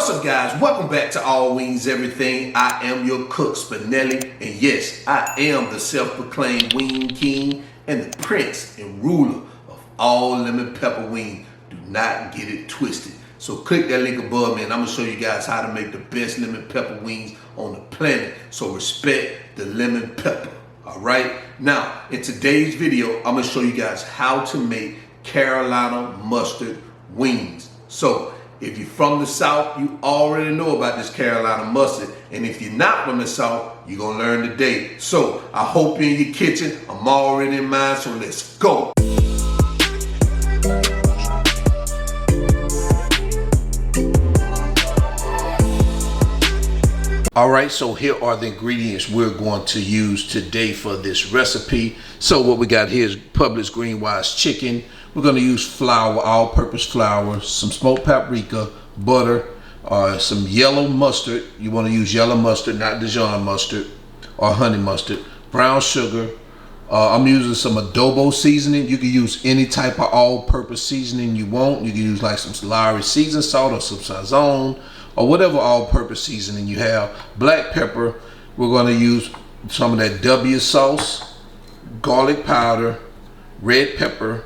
What's up, guys? Welcome back to All Wings Everything. I am your cook, Spinelli, and yes, I am the self-proclaimed wing king and the prince and ruler of all lemon pepper wings. Do not get it twisted. So click that link above me and I'm gonna show you guys how to make the best lemon pepper wings on the planet. So respect the lemon pepper, all right? Now, in today's video, I'm gonna show you guys how to make Carolina mustard wings. So, if you're from the South, you already know about this Carolina mustard. And if you're not from the South, you're gonna learn today. So I hope you're in your kitchen. I'm already in mine, so let's go. All right, so here are the ingredients we're going to use today for this recipe. So what we got here is Publix green wise chicken. We're going to use flour, all-purpose flour, some smoked paprika, butter, some yellow mustard. You want to use yellow mustard, not Dijon mustard or honey mustard. Brown sugar. I'm using some Adobo seasoning. You can use any type of all-purpose seasoning you want. You can use like some Lowry seasoned salt or some Sazon or whatever all-purpose seasoning you have. Black pepper. We're going to use some of that W sauce, garlic powder, red pepper,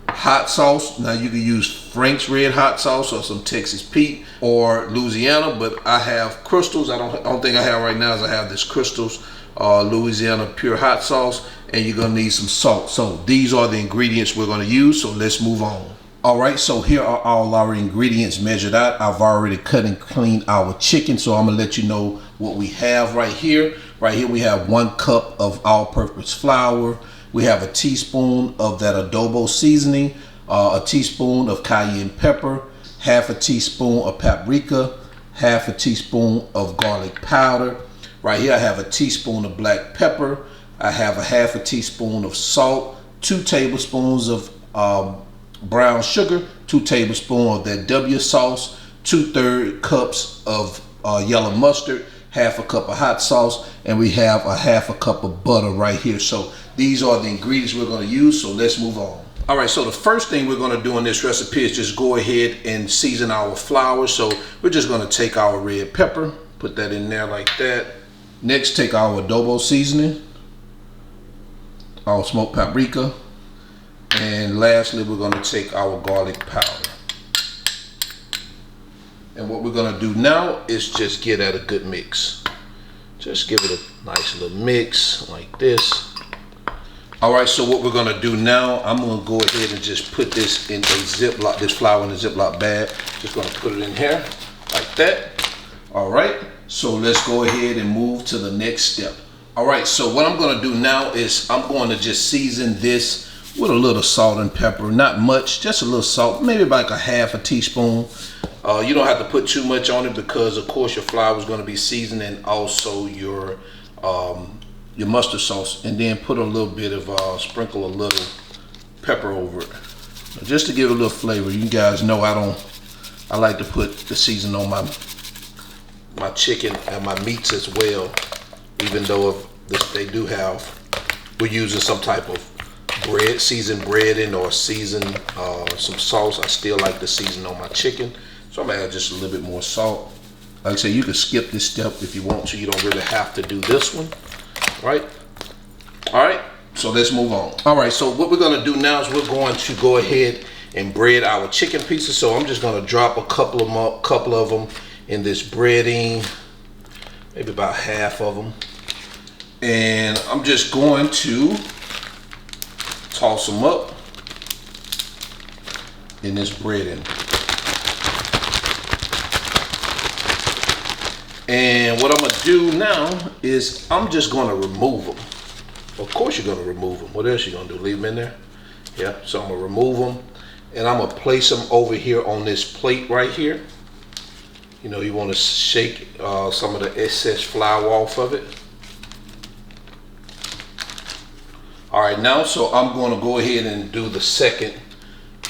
hot sauce. Now you can use Frank's red hot sauce or some Texas Pete or Louisiana, but I have Crystals. I don't think I have right now. Is I have this Crystals Louisiana pure hot sauce, and you're gonna need some salt. So these are the ingredients we're gonna use. So let's move on. All right, so here are all our ingredients measured out. I've already cut and cleaned our chicken, so I'm gonna let you know what we have right here. Right here we have 1 cup of all-purpose flour. We have a teaspoon of that adobo seasoning, a teaspoon of cayenne pepper, half a teaspoon of paprika, half a teaspoon of garlic powder. Right here I have a teaspoon of black pepper. I have a half a teaspoon of salt, 2 tablespoons of brown sugar, 2 tablespoons of that W sauce, 2/3 cups of yellow mustard, half a cup of hot sauce, and we have a half a cup of butter right here. So these are the ingredients we're going to use, so let's move on. All right, so the first thing we're going to do in this recipe is just go ahead and season our flour. So we're just going to take our red pepper, put that in there like that. Next, take our adobo seasoning, our smoked paprika, and lastly, we're going to take our garlic powder. And what we're going to do now is just get at a good mix. Just give it a nice little mix like this. All right, so what we're going to do now, I'm going to go ahead and just put this in a Ziploc, this flour in a Ziploc bag. Just going to put it in here like that. All right, so let's go ahead and move to the next step. All right, so what I'm going to do now is I'm going to just season this with a little salt and pepper. Not much, just a little salt, maybe like a half a teaspoon. You don't have to put too much on it because of course your flour is going to be seasoned, and also your mustard sauce, and then put a little bit of sprinkle a little pepper over it just to give it a little flavor. You guys know I like to put the seasoning on my chicken and my meats as well, even though we're using some type of bread, seasoned breading or seasoned some sauce. I still like to season on my chicken, so I'm gonna add just a little bit more salt. Like I say, you can skip this step if you want to. You don't really have to do this one, right? All right, so let's move on. All right, so what we're gonna do now is we're going to go ahead and bread our chicken pieces. So I'm just gonna drop a couple of them in this breading, maybe about half of them, and I'm just going to toss them up in this breading. And what I'm gonna do now is I'm just gonna remove them. Of course you're gonna remove them. What else you gonna do? Leave them in there? Yeah, so I'm gonna remove them and I'm gonna place them over here on this plate right here. You know, you wanna shake some of the excess flour off of it. All right, now, so I'm gonna go ahead and do the second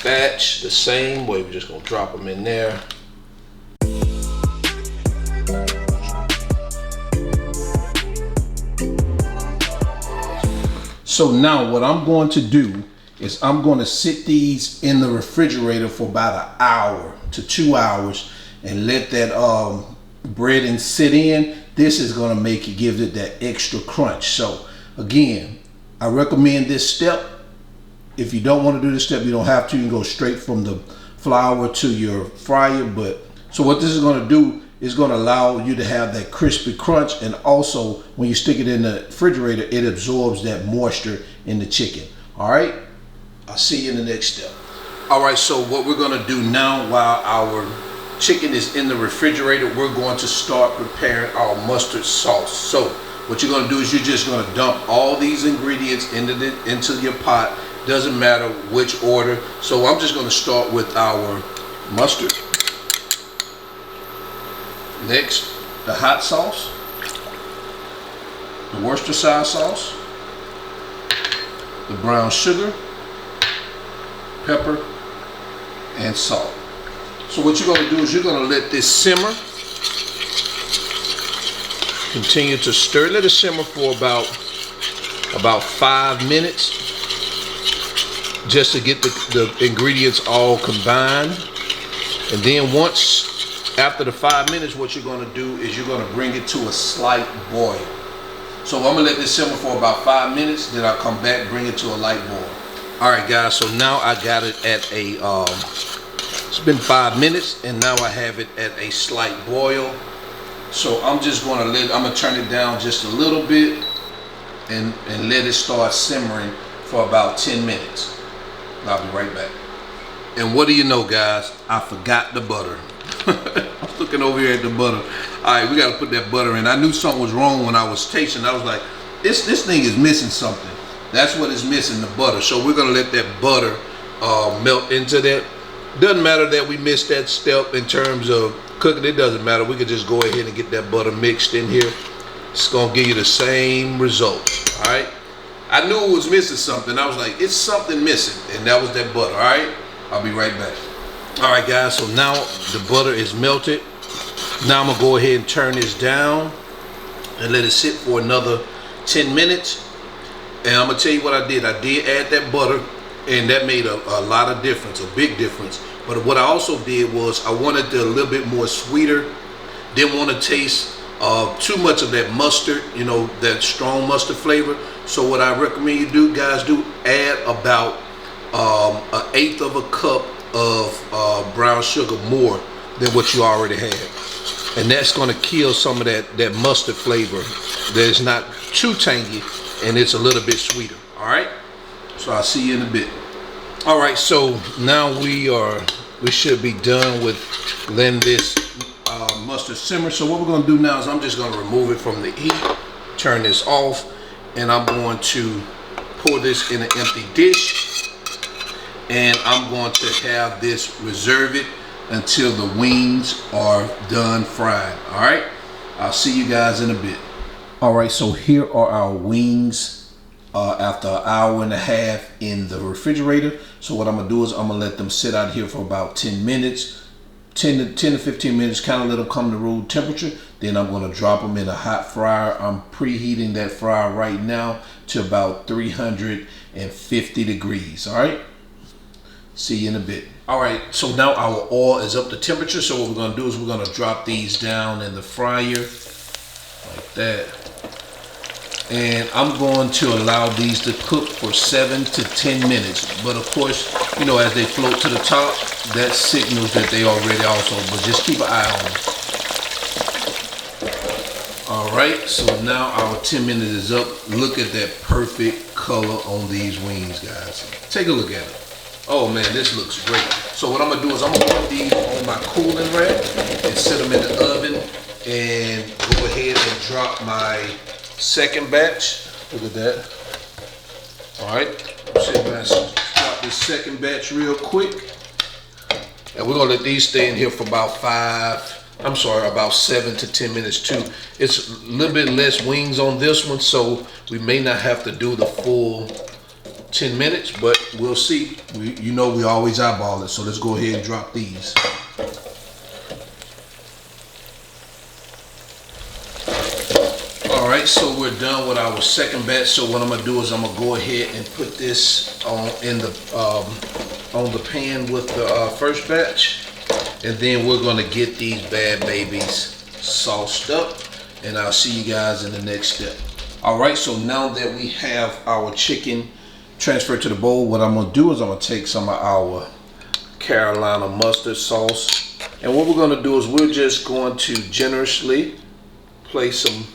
batch the same way. We're just gonna drop them in there. So now what I'm going to do is I'm going to sit these in the refrigerator for about an hour to 2 hours, and let that breading sit in, this is gonna give it that extra crunch. So again, I recommend this step. If you don't want to do this step, you don't have to. You can go straight from the flour to your fryer. But so what this is going to do is going to allow you to have that crispy crunch, and also when you stick it in the refrigerator, it absorbs that moisture in the chicken. All right, I'll see you in the next step. All right, so what we're going to do now, while our chicken is in the refrigerator, we're going to start preparing our mustard sauce. So what you're going to do is you're just going to dump all these ingredients into your pot. Doesn't matter which order. So I'm just going to start with our mustard. Next, the hot sauce, the Worcestershire sauce, the brown sugar, pepper, and salt. So what you're going to do is you're going to let this simmer. Continue to stir. Let it simmer for about 5 minutes. Just to get the ingredients all combined. And then after the 5 minutes, what you're going to do is you're going to bring it to a slight boil. So I'm going to let this simmer for about 5 minutes, then I'll come back, bring it to a light boil. All right, guys, so now I got it at it's been 5 minutes, and now I have it at a slight boil. So I'm just going to turn it down just a little bit and let it start simmering for about 10 minutes. I'll be right back. And what do you know, guys? I forgot the butter. I'm looking over here at the butter. All right, we got to put that butter in. I knew something was wrong when I was tasting. I was like, this thing is missing something. That's what is missing, the butter. So we're going to let that butter melt into that. Doesn't matter that we missed that step in terms of cooking. It doesn't matter. We could just go ahead and get that butter mixed in here. It's going to give you the same result. All right. I knew it was missing something. I was like, it's something missing. And that was that butter. All right. I'll be right back. All right, guys. So now the butter is melted. Now I'm going to go ahead and turn this down and let it sit for another 10 minutes. And I'm going to tell you what I did. I did add that butter, and that made a lot of difference, a big difference. But what I also did was I wanted it a little bit more sweeter. Didn't want to taste too much of that mustard, you know, that strong mustard flavor. So what I recommend you guys do, add about 1/8 of a cup of brown sugar more than what you already have. And that's going to kill some of that mustard flavor. That's not too tangy, and it's a little bit sweeter. All right. So I'll see you in a bit. All right. So now we should be done with letting this mustard simmer. So what we're going to do now is I'm just going to remove it from the heat, turn this off, and I'm going to pour this in an empty dish, and I'm going to have this reserve it until the wings are done frying. All right, I'll see you guys in a bit. All right, so here are our wings after an hour and a half in the refrigerator. So what I'm gonna do is I'm gonna let them sit out here for about 10 minutes, 10 to 15 minutes, kind of let them come to room temperature. Then I'm gonna drop them in a hot fryer. I'm preheating that fryer right now to about 350 degrees. All right, see you in a bit. All right, so now our oil is up to temperature. So what we're gonna do is we're gonna drop these down in the fryer like that. And I'm going to allow these to cook for 7 to 10 minutes. But of course, you know, as they float to the top, that signals that they are ready also, but just keep an eye on them. All right, so now our 10 minutes is up. Look at that perfect color on these wings, guys. Take a look at it. Oh man, this looks great. So what I'm gonna do is I'm gonna put these on my cooling rack and set them in the oven and go ahead and drop my second batch. Look at that. All right, drop this second batch real quick. And we're gonna let these stay in here for about 7 to 10 minutes too. It's a little bit less wings on this one, so we may not have to do the full 10 minutes, but we'll see. You know we always eyeball it, so let's go ahead and drop these. Alright, so we're done with our second batch. So what I'm gonna do is I'm gonna go ahead and put this on the pan with the first batch. And then we're gonna get these bad babies sauced up, and I'll see you guys in the next step. All right, so now that we have our chicken transferred to the bowl, what I'm gonna do is I'm gonna take some of our Carolina mustard sauce, and what we're gonna do is we're just going to generously place some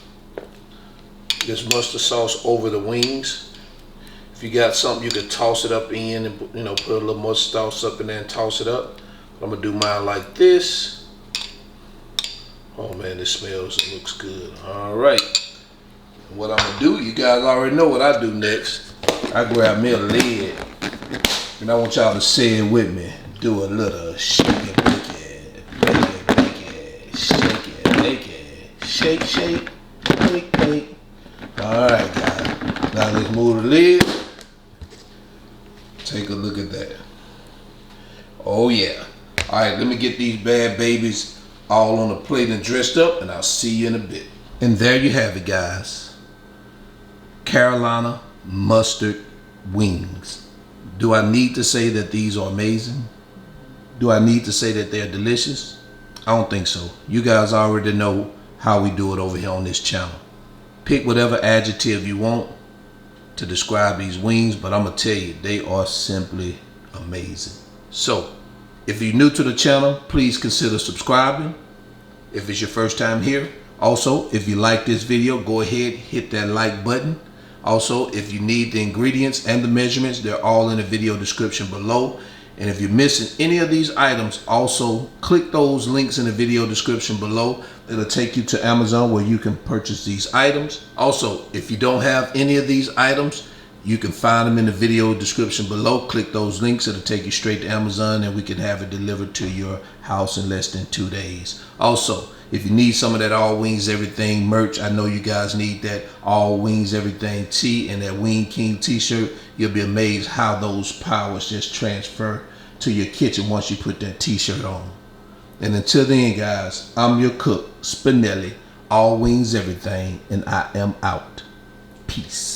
this mustard sauce over the wings. If you got something, you could toss it up in and put a little mustard sauce up in there and toss it up. I'm gonna do mine like this. Oh man, this smells and looks good. All right, what I'm gonna do, you guys already know what I do next. I grab me a lid, and I want y'all to say it with me. Do a little shake it, bake it, shake it, bake it, shake, shake, bake, bake. All right, guys. Now let's move the lid. Take a look at that. Oh yeah. All right, let me get these bad babies all on the plate and dressed up, and I'll see you in a bit. And there you have it, guys. Carolina mustard wings. Do I need to say that these are amazing? Do I need to say that they're delicious? I don't think so. You guys already know how we do it over here on this channel. Pick whatever adjective you want to describe these wings, but I'm gonna tell you, they are simply amazing. So, if you're new to the channel, please consider subscribing if it's your first time here. Also, if you like this video, go ahead, hit that like button. Also, if you need the ingredients and the measurements, they're all in the video description below. And if you're missing any of these items, also click those links in the video description below. It'll take you to Amazon where you can purchase these items. Also, if you don't have any of these items, you can find them in the video description below. Click those links. It'll take you straight to Amazon, and we can have it delivered to your house in less than 2 days. Also, if you need some of that All Wings Everything merch, I know you guys need that All Wings Everything tee and that Wing King t-shirt. You'll be amazed how those powers just transfer to your kitchen once you put that t-shirt on. And until then, guys, I'm your cook, Spinelli, All Wings Everything, and I am out. Peace.